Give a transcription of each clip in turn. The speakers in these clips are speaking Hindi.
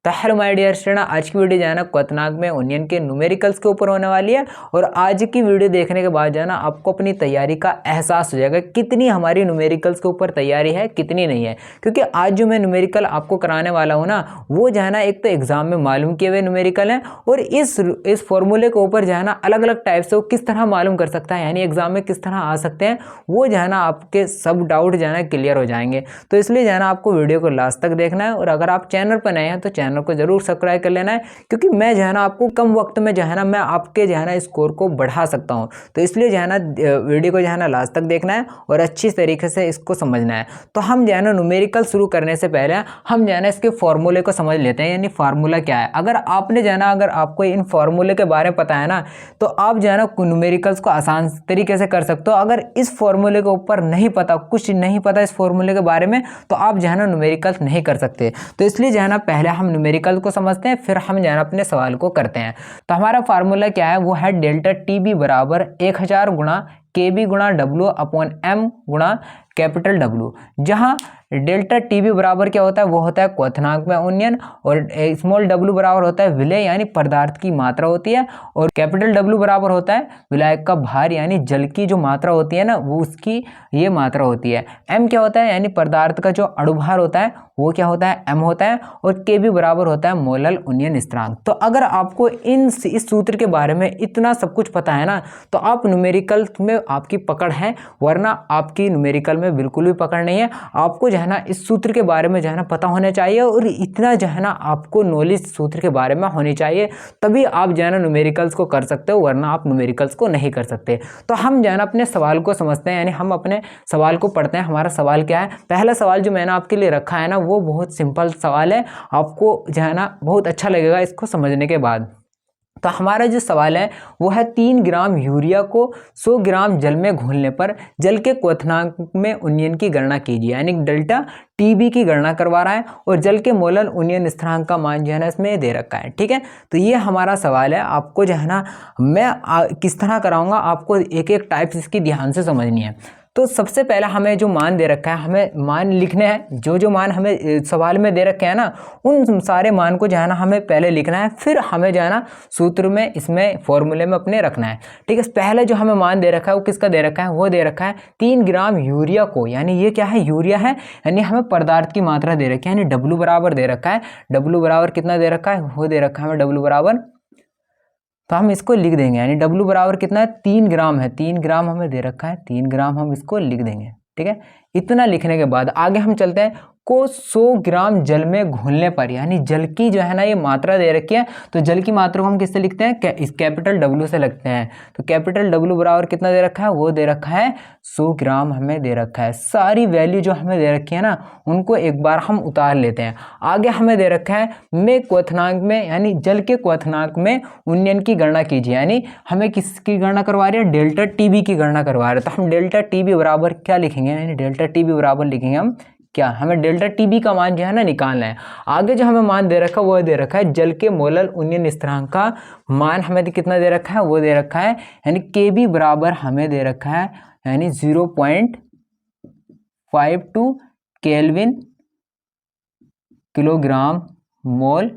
तो हेलो माय डियर स्टूडेंट, आज की वीडियो जो है ना क्वेश्चन में ओनियन के न्यूमेरिकल्स के ऊपर होने वाली है। और आज की वीडियो देखने के बाद जो है ना आपको अपनी तैयारी का एहसास हो जाएगा कितनी हमारी न्यूमेरिकल्स के ऊपर तैयारी है, कितनी नहीं है। क्योंकि आज जो मैं न्यूमेरिकल आपको कराने वाला हूँ ना, वो जो है ना एक तो एग्जाम में मालूम किए हुए न्यूमेरिकल है, और इस फॉर्मूले के ऊपर जो है ना अलग अलग टाइप से वो किस तरह मालूम कर सकता है, यानी एग्जाम में किस तरह आ सकते हैं, वो जो है ना आपके सब डाउट जो है ना क्लियर हो जाएंगे। तो इसलिए जो है ना आपको वीडियो को लास्ट तक देखना है, और अगर आप चैनल पर नए हैं तो चैनल को जरूर सब्सक्राइब कर लेना है, क्योंकि मैं जो है ना आपको कम वक्त में जो है ना मैं आपके जो है ना स्कोर को बढ़ा सकता हूं। तो इसलिए जो है ना वीडियो को जो है ना लास्ट तक देखना है और अच्छी तरीके से इसको समझना है। तो हम जो है ना न्यूमेरिकल शुरू करने से पहले हम जो है ना इसके फॉर्मूले को समझ लेते हैं, यानी फार्मूला क्या है। अगर आपने जो है ना अगर आपको इन फॉर्मूले के बारे में पता है ना, तो आप जो है ना न्यूमेरिकल्स को आसान तरीके से कर सकते हो। अगर इस फॉर्मूले के ऊपर नहीं पता, कुछ नहीं पता इस फॉर्मूले के बारे में, तो आप जो है ना न्यूमेरिकल्स नहीं कर सकते। तो इसलिए जो है ना पहले हम न्यूमेरिकल को समझते हैं, फिर हम जो है ना अपने सवाल को करते हैं। तो हमारा फार्मूला क्या है, वो है डेल्टा टीबी बराबर 1000 गुणा केबी गुणा डब्ल्यू अपॉन एम गुणा कैपिटल डब्ल्यू। जहां डेल्टा टीबी बराबर क्या होता है, वो होता है क्वथनांक में ओनियन, और स्मॉल डब्ल्यू बराबर होता है विलेय यानी पदार्थ की मात्रा होती है, और कैपिटल डब्ल्यू बराबर होता है विलायक का भार यानी जल की जो मात्रा होती है ना, वो उसकी ये मात्रा होती है। एम क्या होता है, यानी पदार्थ का जो अणुभार होता है वो क्या होता है, एम होता है, और के भी बराबर होता है मोलल ओनियन स्थिरांक। तो अगर आपको इस सूत्र के बारे में इतना सब कुछ पता है ना, तो आप न्यूमेरिकल में आपकी पकड़ है, वरना आपकी न्यूमेरिकल में बिल्कुल भी पकड़ नहीं है। आपको जो है ना इस सूत्र के बारे में जो है ना पता होना चाहिए, और इतना जो है ना आपको नॉलेज सूत्र के बारे में होनी चाहिए, तभी आप जो है ना न्यूमेरिकल्स को कर सकते हो, वरना आप न्यूमेरिकल्स को नहीं कर सकते। तो हम जो है ना अपने सवाल को समझते हैं, यानी हम अपने सवाल को पढ़ते हैं। हमारा सवाल क्या है, पहला सवाल जो मैंने आपके लिए रखा है ना, वो बहुत सिंपल सवाल है, आपको जो है ना बहुत अच्छा लगेगा इसको समझने के बाद। तो हमारा जो सवाल है वो है 3 ग्राम यूरिया को 100 ग्राम जल में घोलने पर जल के क्वथनांक में उन्नयन की गणना कीजिए, यानी डेल्टा टीबी की गणना करवा रहा है, और जल के मोलल उन्नयन स्थिरांक का मान जो है ना इसमें दे रखा है। ठीक है, तो ये हमारा सवाल है। आपको जो है ना मैं किस तरह कराऊंगा, आपको एक एक टाइप्स इसकी ध्यान से समझनी है। तो सबसे पहले हमें जो मान दे रखा है, हमें मान लिखने हैं। जो मान हमें सवाल में दे रखे हैं ना, उन सारे मान को जो है ना हमें पहले लिखना है, फिर हमें जो है ना सूत्र में इसमें फॉर्मूले में अपने रखना है। ठीक है, पहले जो हमें मान दे रखा है वो किसका दे रखा है, वो दे रखा है 3 ग्राम यूरिया को, यानी ये क्या है, यूरिया है, यानी हमें पदार्थ की मात्रा दे रखी है, यानी डब्ल्यू बराबर दे रखा है। डब्ल्यू बराबर कितना दे रखा है, वो दे रखा है हमें डब्ल्यू बराबर, तो हम इसको लिख देंगे, यानी डब्ल्यू बराबर कितना है, 3 ग्राम है, 3 ग्राम हमें दे रखा है, 3 ग्राम हम इसको लिख देंगे। ठीक है, इतना लिखने के बाद आगे हम चलते हैं, को 100 ग्राम जल में घोलने पर, यानी जल की जो है ना ये मात्रा दे रखी है, तो जल की मात्रा को हम किससे लिखते हैं, इस कैपिटल डब्ल्यू से लिखते हैं। तो कैपिटल डब्ल्यू बराबर कितना दे रखा है, वो दे रखा है 100 ग्राम हमें दे रखा है। सारी वैल्यू जो हमें दे रखी है ना, उनको एक बार हम उतार लेते हैं। आगे हमें दे रखा है में क्वथनांक में, यानी जल के क्वथनांक में उन्नयन की गणना कीजिए, यानी हमें किसकी गणना करवा रहे हैं, डेल्टा टीबी की गणना करवा रहे हैं। तो हम डेल्टा टीबी बराबर क्या लिखेंगे, यानी डेल्टा टीबी बराबर लिखेंगे हम क्या, हमें डेल्टा टीबी का मान जो है ना निकालना है। आगे जो हमें मान दे रखा है वो दे रखा है जल के मोलल उन्नयन स्थिरांक का मान हमें कितना दे रखा है, वो दे रखा है, यानी केबी बराबर हमें दे रखा है, यानी 0.52 केल्विन किलोग्राम मोल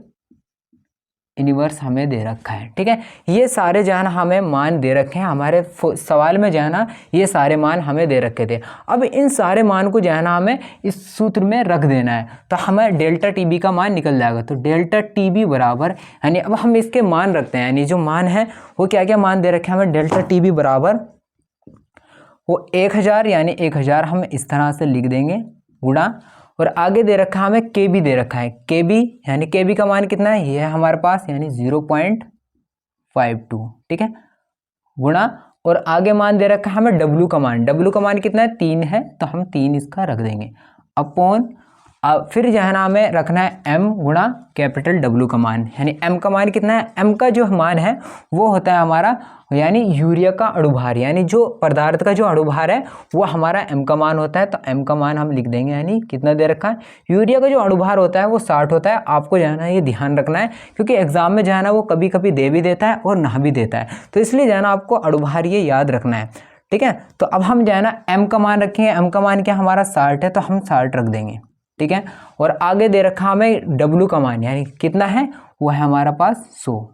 यूनिवर्स हमें दे रखा है। ठीक है, ये सारे जो है ना हमें मान दे रखे हैं, हमारे सवाल में जो है ना ये सारे मान हमें दे रखे थे। अब इन सारे मान को जो है ना हमें इस सूत्र में रख देना है, तो हमें डेल्टा टीबी का मान निकल जाएगा। तो डेल्टा टीबी बराबर, यानी अब हम इसके मान रखते हैं, यानी जो मान है वो क्या क्या मान दे रखे हैं हमें, डेल्टा टीबी बराबर वो 1000, यानी 1000 हम इस तरह से लिख देंगे गुणा, और आगे दे रखा है हमें केबी दे रखा है, केबी यानी केबी का मान कितना है, ये है हमारे पास, यानी 0.52। ठीक है, गुणा, और आगे मान दे रखा है हमें डब्ल्यू का मान, डब्ल्यू का मान कितना है, 3 है, तो हम 3 इसका रख देंगे, अपॉन फिर जो है ना हमें रखना है एम गुणा कैपिटल डब्ल्यू का मान, यानी एम का मान कितना है, एम का जो मान है वो होता है हमारा, यानी यूरिया का अणुभार, यानी जो पदार्थ का जो अणुभार है वो हमारा एम का मान होता है। तो एम का मान हम लिख देंगे, यानी कितना दे रखा है, यूरिया का जो अणुभार होता है वो 60 होता है। आपको जो है ना ये ध्यान रखना है, क्योंकि एग्जाम में जो है ना वो कभी कभी दे भी देता है और ना भी देता है, तो इसलिए जो है ना आपको अणुभार ये याद रखना है। ठीक है, तो अब हम जो है ना एम का मान रखेंगे, एम का मान क्या हमारा 60 है, तो हम 60 रख देंगे। ठीक है। और आगे दे रखा हमें W का मान, यानी कितना है, वो है हमारा पास 100।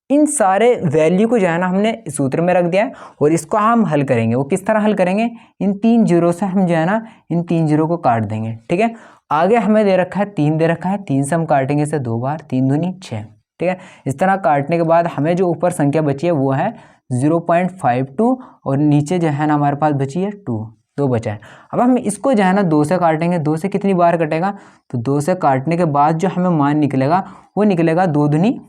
इन सारे वैल्यू को जो है ना हमने सूत्र में रख दिया है और इसको हम हल करेंगे। वो किस तरह हल करेंगे, इन 3 जीरो से हम जो है ना इन 3 जीरो को काट देंगे, ठीक है। आगे हमें दे रखा है 3 दे रखा है, 3 से हम काटेंगे इसे 2 बार, 3 दूनी 6, ठीक है। इस तरह काटने के बाद हमें जो ऊपर संख्या बची है वो है 0.52 और नीचे जो है ना हमारे पास बची है 2 बचा है। अब हम इसको जो है ना 2 से काटेंगे, 2 से कितनी बार कटेगा, तो 2 से काटने के बाद जो हमें मान निकलेगा वो निकलेगा 2 दूनी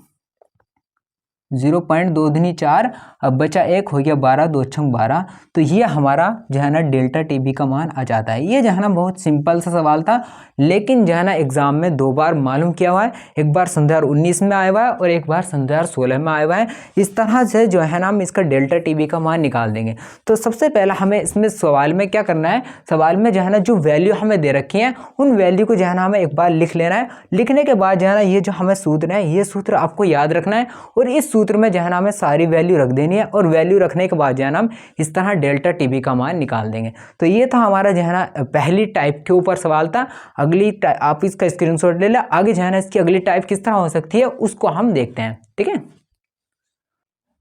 0.2 दूनी 4, अब बचा 1, हो गया 12, 2 छंग 12। तो ये हमारा जो है ना डेल्टा टीबी का मान आ जाता है। ये जो है ना बहुत सिंपल सा सवाल था, लेकिन जो है ना एग्जाम में 2 बार मालूम किया हुआ है, एक बार सन 2019 में आया हुआ है और एक बार सन 2016 में आया हुआ है। इस तरह से जो है ना हम इसका डेल्टा टीबी का मान निकाल देंगे। तो सबसे पहला हमें इसमें सवाल में क्या करना है, सवाल में जो है ना जो वैल्यू हमें दे रखी है उन वैल्यू को जो है ना हमें एक बार लिख लेना है। लिखने के बाद जो है ना ये जो हमें सूत्र है, ये सूत्र आपको याद रखना है और इस सूत्र में जो है ना हमें सारी वैल्यू रख देनी है और वैल्यू रखने के बाद जो है ना हम इस तरह डेल्टा टीबी का मान निकाल देंगे। तो ये था हमारा जो है ना पहली टाइप के ऊपर सवाल था। अगली आप इसका स्क्रीनशॉट ले लें, आगे जो है ना इसकी अगली टाइप किस तरह हो सकती है उसको हम देखते हैं, ठीक है।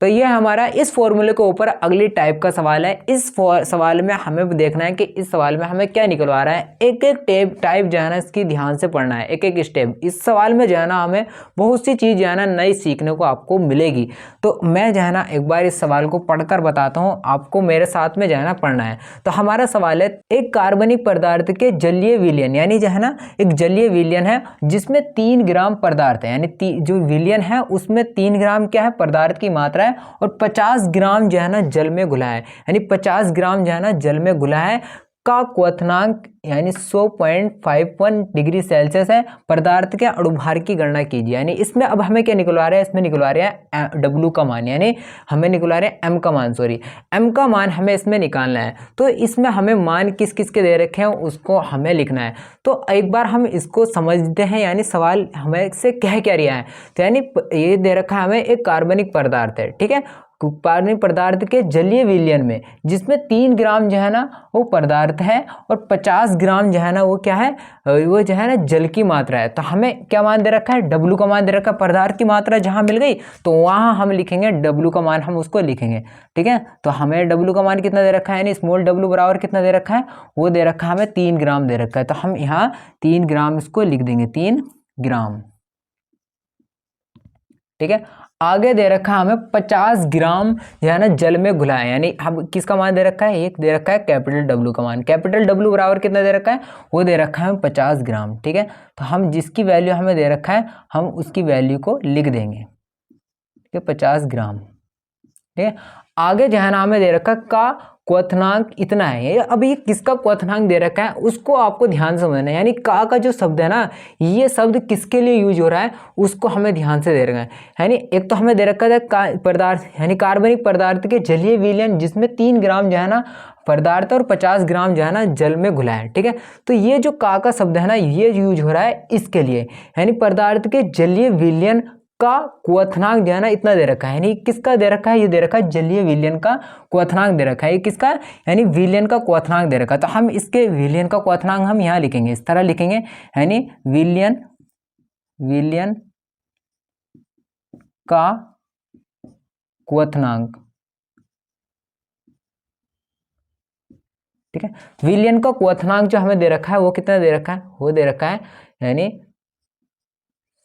तो ये हमारा इस फॉर्मूले के ऊपर अगली टाइप का सवाल है। इस सवाल में हमें देखना है कि इस सवाल में हमें क्या निकलवा रहा है। एक एक टाइप जो है ना इसकी ध्यान से पढ़ना है, एक एक स्टेप। इस सवाल में जो है ना हमें बहुत सी चीज़ जो है ना नई सीखने को आपको मिलेगी। तो मैं जो है ना एक बार इस सवाल को पढ़कर बताता हूँ, आपको मेरे साथ में जो है ना पढ़ना है। तो हमारा सवाल है, एक कार्बनिक पदार्थ के जलीय विलयन, यानी जो है ना एक जलीय विलयन है जिसमें 3 ग्राम पदार्थ है, यानी जो विलयन है उसमें 3 ग्राम क्या है, पदार्थ की मात्रा है और 50 ग्राम जो है ना जल में घुला है, यानी 50 ग्राम जो है ना जल में घुला है का क्वथनांक यानी 100.51 डिग्री सेल्सियस है। पदार्थ के अणुभार की गणना कीजिए। यानी इसमें अब हमें क्या निकलवा रहे हैं, इसमें निकलवा रहे हैं डब्ल्यू का मान, यानी हमें निकलवा रहे हैं एम का मान, एम का मान हमें इसमें निकालना है। तो इसमें हमें मान किस किस के दे रखे हैं उसको हमें लिखना है। तो एक बार हम इसको समझते हैं, यानी सवाल हमें से कह क्या रहा है। तो यानी ये दे रखा है हमें एक कार्बनिक पदार्थ है, ठीक है, कार्बनिक पदार्थ के जलीय विलयन में जिसमें 3 ग्राम जो है ना वो पदार्थ है और 50 ग्राम जो है ना वो क्या है, वो जो है ना जल की मात्रा है। तो हमें क्या मान दे रखा है, डब्ल्यू का मान दे रखा है। पदार्थ की मात्रा जहां मिल गई तो वहां हम लिखेंगे डब्ल्यू का मान, हम उसको लिखेंगे, ठीक है। तो हमें डब्ल्यू का मान कितना दे रखा है, यानी स्मॉल डब्ल्यू बराबर कितना दे रखा है, वो दे रखा है हमें 3 ग्राम दे रखा है। तो हम यहाँ 3 ग्राम इसको लिख देंगे, 3 ग्राम, ठीक है। आगे दे रखा है हमें 50 ग्राम जो है ना जल में घुलाया, यानी हम किसका मान दे रखा है, एक दे रखा है कैपिटल डब्ल्यू का मान। कैपिटल डब्ल्यू बराबर कितना दे रखा है, वो दे रखा है 50 ग्राम, ठीक है। तो हम जिसकी वैल्यू हमें दे रखा है हम उसकी वैल्यू को लिख देंगे, ठीक है, 50 ग्राम, ठीक है। आगे जो है ना हमें दे रखा का क्वथनांक इतना है। अब ये किसका क्वथनांक दे रखा है उसको आपको ध्यान से समझना है। यानी का जो शब्द है ना, ये शब्द किसके लिए यूज हो रहा है उसको हमें ध्यान से दे रखा है। यानी एक तो हमें दे रखा था पदार्थ, यानी कार्बनिक पदार्थ के जलीय विलयन जिसमें 3 ग्राम जो है ना पदार्थ और 50 ग्राम जो है ना जल में घुला है, ठीक है। तो ये जो का शब्द है ना ये यूज हो रहा है इसके लिए, यानी पदार्थ के जलीय विलयन का क्वथनांक जो है ना इतना दे रखा है। यानी किसका दे रखा है, ये दे रखा है जलीय विलयन का क्वथनांक दे रखा है। ये किसका, यानी विलयन का क्वथनांक दे रखा है। तो हम इसके विलयन का क्वथनांक हम यहाँ लिखेंगे, इस तरह लिखेंगे, यानी विलयन का क्वथनांक, ठीक है। विलयन का क्वथनांक जो हमें दे रखा है वो कितना दे रखा है, वो दे रखा है यानी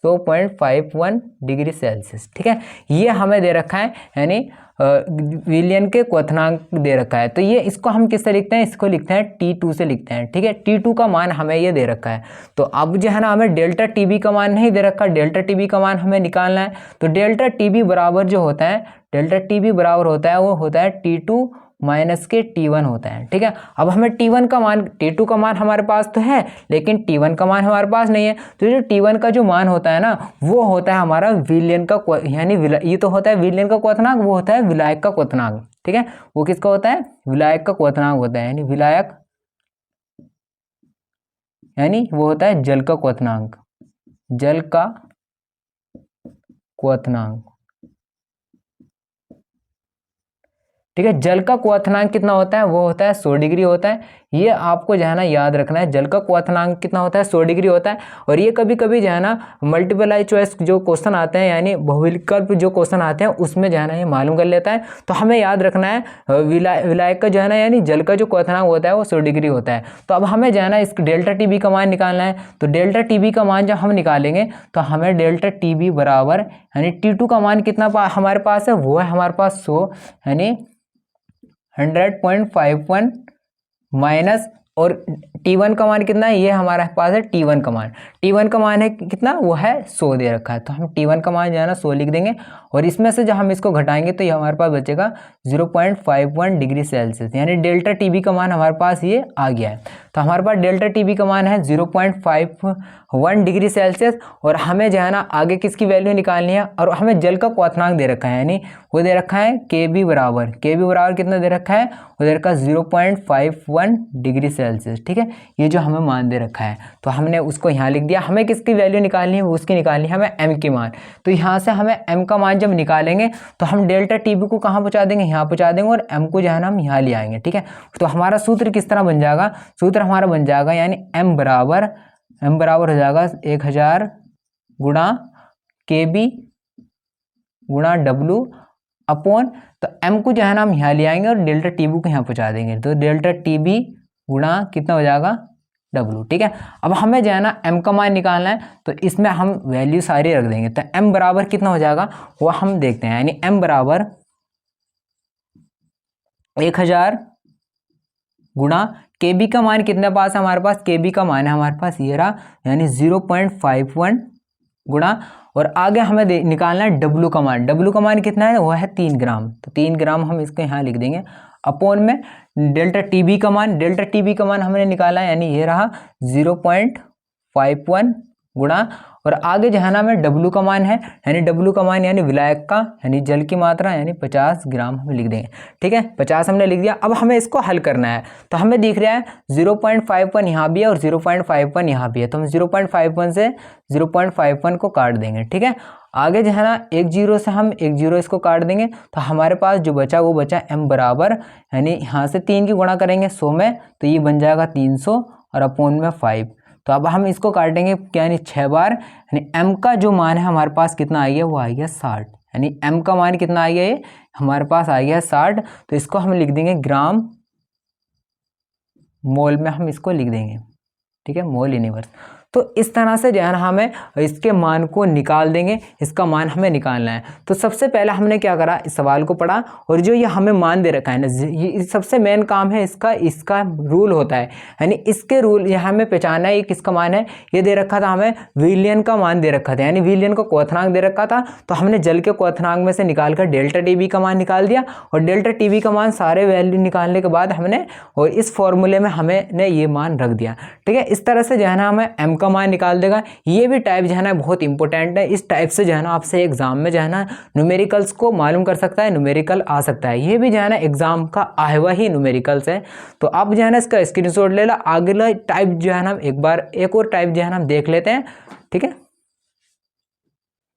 100.51 डिग्री सेल्सियस, ठीक है। ये हमें दे रखा है, यानी विलयन के क्वथनांक दे रखा है। तो ये इसको हम किससे लिखते हैं, इसको लिखते हैं T2 से लिखते हैं, ठीक है। T2 का मान हमें ये दे रखा है। तो अब जो है ना हमें डेल्टा टीबी का मान नहीं दे रखा, डेल्टा टीबी का मान हमें निकालना है। तो डेल्टा टीबी बराबर जो होता है, डेल्टा टीबी बराबर होता है वो होता है T2 माइनस के T1 होता है, ठीक है। अब हमें T1 का मान, T2 का मान हमारे पास तो है लेकिन T1 का मान हमारे पास नहीं है। तो जो T1 का जो मान होता है ना वो होता है हमारा विलयन का, यानी ये तो होता है विलयन का क्वथनांक, वो होता है विलायक का क्वथनांक, ठीक है। वो किसका होता है, विलायक का क्वथनांक होता है, यानी विलायक, यानी वो होता है जल का क्वथनांक, जल का क्वथनांक, ठीक है। जल का क्वथनांक कितना होता है, वो होता है 100 डिग्री होता है। ये आपको जो है ना याद रखना है, जल का क्वथनांक कितना होता है, 100 डिग्री होता है। और ये कभी कभी जो है ना मल्टीपल चॉइस जो क्वेश्चन आते हैं, यानी बहुविकल्प जो क्वेश्चन आते हैं, उसमें जो है ना ये मालूम कर लेता है। तो हमें याद रखना है विलायक का जो है ना, यानी जल का जो क्वथनांक होता है वो 100 डिग्री होता है। तो अब हमें जो है ना इसका डेल्टा टीबी का मान निकालना है। तो डेल्टा टीबी का मान जब हम निकालेंगे तो हमें डेल्टा टीबी बराबर यानी T2 का मान कितना हमारे पास है, वो है हमारे पास 100 यानी 100.51 माइनस, और T1 का मान कितना है, ये हमारे पास है T1 का मान। T1 का मान है कितना, वो है 100 दे रखा है। तो हम T1 का मान जो है ना 100 लिख देंगे, और इसमें से जब हम इसको घटाएंगे तो ये हमारे पास बचेगा 0.51 डिग्री सेल्सियस, यानी डेल्टा टीबी का मान हमारे पास ये आ गया है। तो हमारे पास डेल्टा टीबी का मान है 0.51 डिग्री सेल्सियस। और हमें जो है ना आगे किसकी वैल्यू निकालनी है, और हमें जल का क्वथनांक दे रखा है, यानी वो दे रखा है KB बराबर कितना दे रखा है, वो दे रखा है 0.51 डिग्री सेल्सियस। ठीक है, ये जो हमें मान दे रखा है, तो हमने उसको यहाँ लिख दिया। हमें किसकी वैल्यू निकालनी है, उसकी निकालनी है हमें M की मान। तो यहाँ से हमें M का मान जब निकालेंगे तो हम डेल्टा टीबी को कहाँ पहुँचा देंगे, यहाँ पहुँचा देंगे, और M को जो है ना हम यहाँ ले आएंगे। ठीक है, तो हमारा सूत्र किस तरह बन जाएगा, सूत्र हमारा बन जाएगा यानी M बराबर हो जाएगा 1000 गुणा KB गुणा W अपॉन, तो M को जो है ना हम यहाँ ले आएंगे और डेल्टा टीबी को यहाँ पहुँचा देंगे। तो डेल्टा टीबी गुणा कितना हो जाएगा W। ठीक है, अब हमें जो है ना M का मान निकालना है, तो इसमें हम वैल्यू सारी रख देंगे। तो M बराबर कितना हो जाएगा वो हम देखते हैं, यानी M बराबर 1000 गुणा KB का मान कितने पास है हमारे पास, KB का मान है हमारे पास ये रहा, यानी 0.51 गुणा, और आगे हमें निकालना है W का मान। W का मान कितना है, वो है 3 ग्राम। तो 3 ग्राम हम इसको यहाँ लिख देंगे, अपॉन में डेल्टा टीबी का मान हमने निकाला है, यानी ये रहा 0.51 गुणा, और आगे जो है ना हमें W का मान है, यानी W का मान यानी विलायक का यानी जल की मात्रा यानी 50 ग्राम हम लिख देंगे। ठीक है, 50 हमने लिख दिया। अब हमें इसको हल करना है, तो हमें दिख रहा है 0.51 यहाँ भी है और 0.51 यहाँ भी है, तो हम 0.51 से 0.51 को काट देंगे। ठीक है, आगे जो है ना 1 0 से हम 1 0 इसको काट देंगे, तो हमारे पास जो बचा वो बचा M बराबर, यानी यहाँ से 3 की गुणा करेंगे 100 में, तो ये बन जाएगा 300 और अपॉन में 5। तो अब हम इसको काटेंगे क्या, यानी 6 बार, यानी M का जो मान है हमारे पास कितना आ गया, वो आ गया 60। यानी M का मान कितना आ गया, ये हमारे पास आ गया 60। तो इसको हम लिख देंगे ग्राम मोल में, हम इसको लिख देंगे। ठीक है, मोल यूनिवर्स। तो इस तरह से जो है ना हमें इसके मान को निकाल देंगे, इसका मान हमें निकालना है। तो सबसे पहले हमने क्या करा, इस सवाल को पढ़ा, और जो ये हमें मान दे रखा है ना, ये सबसे मेन काम है इसका रूल होता है, यानी इसके रूल यहाँ हमें पहचानना है ये किसका मान है। ये दे रखा था हमें विलियन का मान दे रखा था, यानी विलियन का क्वथनांक दे रखा था। तो हमने जल के क्वथनांक में से निकाल कर डेल्टा टीबी का मान निकाल दिया, और डेल्टा टीबी का मान सारे वैल्यू निकालने के बाद हमने और इस फॉर्मूले में हमने ये मान रख दिया। ठीक है, इस तरह से जो है ना हमें M का मान निकाल देगा। ये भी टाइप जो है ना बहुत इंपॉर्टेंट है, इस टाइप से जो है ना आपसे एग्जाम में जो है ना न्यूमेरिकल्स को मालूम कर सकता है, न्यूमेरिकल आ सकता है। ये भी जो है ना एग्जाम का आया हुआ ही न्यूमेरिकल्स है। तो आप जो है ना इसका स्क्रीनशॉट ले लो। अगला टाइप जो है ना एक और टाइप जो है ना हम देख लेते हैं। ठीक है,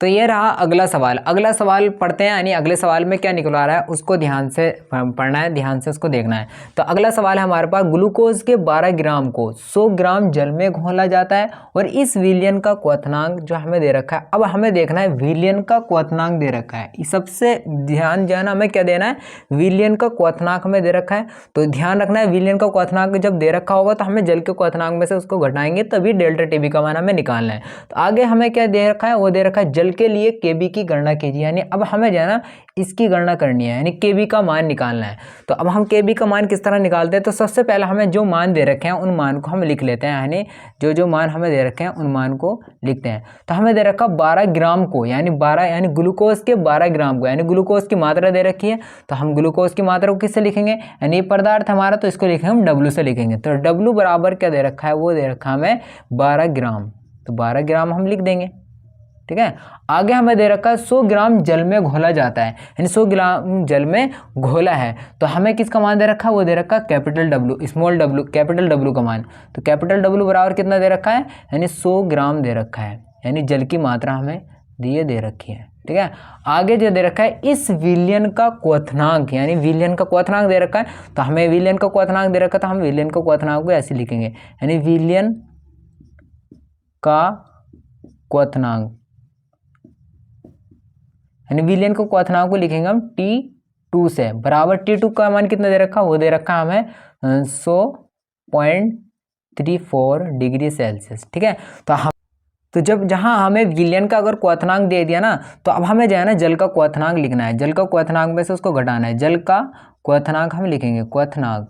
तो ये रहा अगला सवाल पढ़ते हैं, यानी अगले सवाल में क्या निकल आ रहा है उसको ध्यान से पढ़ना है, ध्यान से उसको देखना है। तो अगला सवाल है हमारे पास, ग्लूकोज के 12 ग्राम को 100 ग्राम जल में घोला जाता है, और इस विलियन का क्वथनांक जो हमें दे रखा है। अब हमें देखना है विलियन का क्वथनांक दे रखा है, सबसे ध्यान जो है ना हमें क्या देना है, विलियन का क्वथनांक हमें दे रखा है। तो ध्यान रखना है विलियन का क्वथनांक जब दे रखा होगा तो हमें जल के क्वथनांक में से उसको घटाएंगे, तभी डेल्टा टीबी का मान हमें निकालना है। तो आगे हमें क्या दे रखा है, वो दे रखा है जल के लिए KB की गणना कीजिए, यानी अब हमें जो है ना इसकी गणना करनी है, यानी KB का मान निकालना है। तो अब हम KB का मान किस तरह निकालते हैं, तो सबसे पहले हमें जो मान दे रखे हैं उन मान को हम लिख लेते हैं, यानी जो मान हमें दे रखे हैं उन मान को लिखते हैं। तो हमें दे रखा 12 ग्राम को, यानी 12 यानी ग्लूकोज के 12 ग्राम को, यानी ग्लूकोज की मात्रा दे रखी है। तो हम ग्लूकोज की मात्रा को किससे लिखेंगे, यानी पदार्थ हमारा, तो इसको लिखेंगे हम W से लिखेंगे। तो W बराबर क्या दे रखा है, वो दे रखा है हमें 12 ग्राम। तो 12 ग्राम हम लिख देंगे। ठीक है, आगे हमें दे रखा है 100 ग्राम जल में घोला जाता है, यानी 100 ग्राम जल में घोला है। तो हमें किसका मान दे रखा है, वो दे रखा है capital W, small W, capital W का मान। तो कैपिटल W बराबर कितना दे रखा है, यानी 100 ग्राम दे रखा है, यानी जल की मात्रा हमें दे रखी है। ठीक है। आगे जो दे रखा है इस विलयन का क्वथनांक, यानी विलयन का क्वथनांक दे रखा है, तो हमें विलयन का क्वथनांक दे रखा है तो हम विलयन का क्वथनांक को ऐसे लिखेंगे, यानी विलयन का क्वथनांक, यानी विलयन का क्वथनांक को लिखेंगे हम T2 से बराबर। T2 का मान कितना दे रखा है, वो दे रखा है हमें 100.34 डिग्री सेल्सियस, ठीक है। तो जब जहां हमें विलयन का अगर क्वथनांक दे दिया ना, तो अब हमें जो है ना जल का क्वथनांक लिखना है, जल का क्वथनांक में से उसको घटाना है। जल का क्वथनांक हम लिखेंगे, क्वथनांक,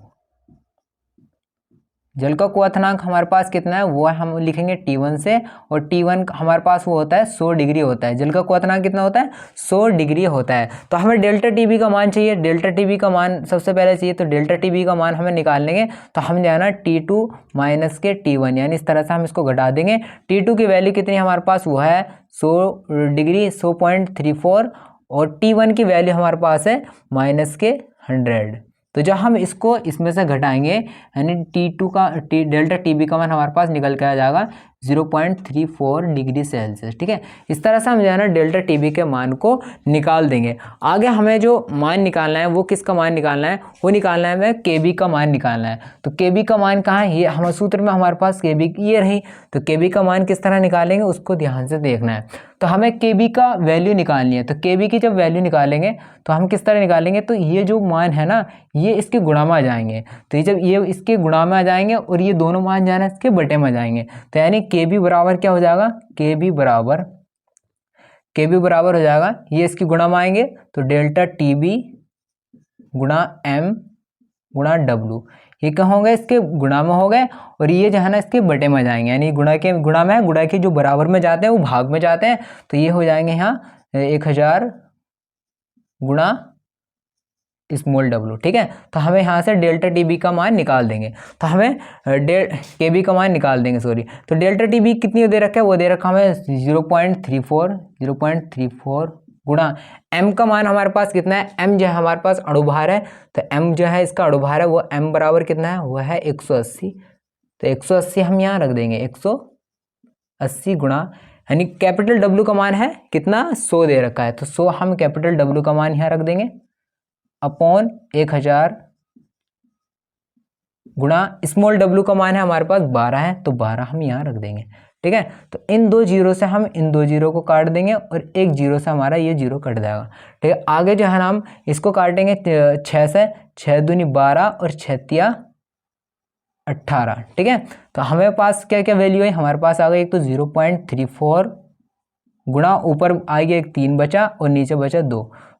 जल का क्वथनांक हमारे पास कितना है, वो हम लिखेंगे T1 से, और T1 हमारे पास वो होता है 100 डिग्री होता है। जल का क्वथनांक कितना होता है, 100 डिग्री होता है। तो हमें डेल्टा टीबी का मान चाहिए, डेल्टा टीबी का मान सबसे पहले चाहिए, तो डेल्टा टीबी का मान हमें निकाल लेंगे। तो हम जो है ना T2 माइनस के T1, यानी इस तरह से हम इसको घटा देंगे। T2 की वैल्यू कितनी हमारे पास, वो है 100 डिग्री 100.34, और T1 की वैल्यू हमारे पास है माइनस के 100। तो जब हम इसको इसमें से घटाएंगे, यानी T2 का डेल्टा टीबी का मान हमारे पास निकल के आ जाएगा 0.34 डिग्री सेल्सियस, ठीक है। इस तरह से हम जो है ना डेल्टा टीबी के मान को निकाल देंगे। आगे हमें जो मान निकालना है वो किसका मान निकालना है, वो निकालना है हमें केबी का मान निकालना है। तो केबी का मान कहाँ है, ये हम सूत्र में हमारे पास केबी ये रही। तो केबी का मान किस तरह निकालेंगे उसको ध्यान से देखना है। तो हमें केबी का वैल्यू निकालनी है, तो केबी की जब वैल्यू निकालेंगे तो हम किस तरह निकालेंगे, तो ये जो मान है ना ये इसके गुणा में आ जाएंगे। तो ये जब ये इसके गुणा में आ जाएंगे और ये दोनों मान जो है ना इसके बटे में आ जाएंगे, तो यानी केबी बराबर क्या हो जाएगा, केबी बराबर हो जाएगा, ये इसकी गुणा में आएंगे तो डेल्टा टीबी गुणा एम गुणा डब्लू, ये क्या होंगे, इसके गुणा में हो गए, और ये जो है ना इसके बटे में जाएंगे, यानी गुणा में है, गुणा के जो बराबर में जाते हैं वो भाग में जाते हैं। तो ये हो जाएंगे यहाँ 1000 गुणा स्मॉल डब्लू, ठीक है। तो हमें यहाँ से डेल्टा टीबी का मान निकाल देंगे। तो हमें केबी का मान निकाल देंगे, सॉरी। तो डेल्टा टीबी कितनी दे रखा है, वो दे रखा हमें 0.34 गुणा एम का मान हमारे पास कितना है, एम जो है हमारे पास अणुभार है, तो एम जो है इसका अणुभार है, वो एम बराबर कितना है, वो है 180। तो 180 हम यहाँ रख देंगे, 180 गुणा, यानी कैपिटल डब्ल्यू का मान है कितना, 100 दे रखा है, तो 100 हम कैपिटल डब्ल्यू का मान यहाँ रख देंगे अपॉन 1000 गुणा स्मॉल डब्ल्यू का मान है हमारे पास 12 है, तो 12 हम यहाँ रख देंगे, ठीक है। तो इन दो जीरो से हम इन दो जीरो को काट देंगे, और एक जीरो से हमारा ये जीरो कट जाएगा, ठीक है। आगे जो है ना हम इसको काटेंगे 6 से, 6 दूनी 12 और 6 तिया 18, ठीक है। तो हमें पास क्या क्या वैल्यू है, हमारे पास आ गई एक तो 0.34 गुणा, ऊपर आ गया एक 3 बचा और नीचे बचा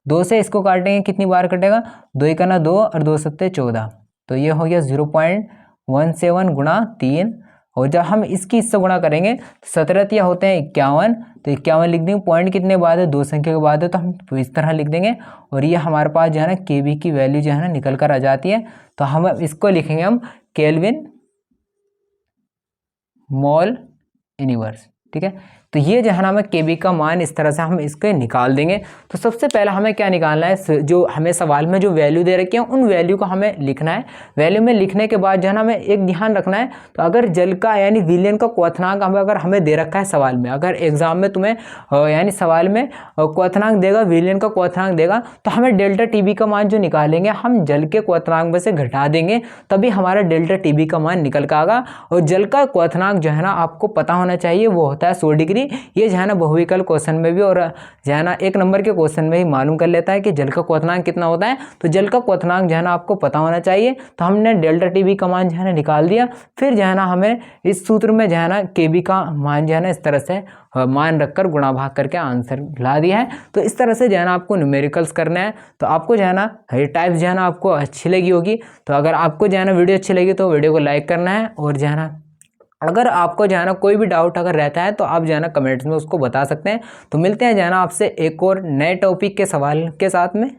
2 से इसको काटेंगे कितनी बार कटेगा, 2 1 ना 2 और 2 7 14, तो ये हो गया 0.17 गुणा 3, और जब हम इसकी इससे गुणा करेंगे 17 तिया होते हैं 51, तो 51 लिख देंगे, पॉइंट कितने बाद है, 2 संख्या के बाद है, तो हम इस तरह लिख देंगे, और ये हमारे पास जो है ना केबी की वैल्यू जो है ना निकल कर आ जाती है। तो हम इसको लिखेंगे हम केल्विन मोल इनवर्स, ठीक है। तो ये जो है ना हमें केबी का मान इस तरह से हम इसके निकाल देंगे। तो सबसे पहले हमें क्या निकालना है, जो हमें सवाल में जो वैल्यू दे रखी है उन वैल्यू को हमें लिखना है। वैल्यू में लिखने के बाद जो है ना हमें एक ध्यान रखना है, तो अगर जल का यानी विलयन का क्वथनांक अगर हमें दे रखा है सवाल में, अगर एग्जाम में तुम्हें यानी सवाल में क्वथनांक देगा, विलयन का क्वथनांक देगा, तो हमें डेल्टा टीबी का मान जो निकालेंगे हम जल के क्वथनांक में से घटा देंगे, तभी हमारा डेल्टा टीबी का मान निकल कर आएगा। और जल का क्वथनांक जो है ना आपको पता होना चाहिए, वो होता है 100 डिग्री। ये जो है ना बहुविकल्प क्वेश्चन में भी और जो है ना 1 नंबर के क्वेश्चन में ही मालूम कर लेता है कि जल का क्वथनांक कितना होता है। तो जल का क्वथनांक जो है ना आपको पता होना चाहिए। तो हमने डेल्टा टीबी का मान जो है ना निकाल दिया। फिर जो है ना हमें इस सूत्र में जो है ना केबी का मान जो है ना इस तरह से मान रखकर गुणा भाग करके आंसर ला दिया है। तो इस तरह से जो है ना आपको न्यूमेरिकल्स करना है। तो आपको जो है ना ये टाइप जो है ना आपको अच्छी लगी होगी। तो अगर आपको जो है ना वीडियो अच्छी लगी तो वीडियो को लाइक करना है, और जो है ना अगर आपको जो है ना कोई भी डाउट अगर रहता है तो आप जो है ना कमेंट्स में उसको बता सकते हैं। तो मिलते हैं जो है ना आपसे एक और नए टॉपिक के सवाल के साथ में।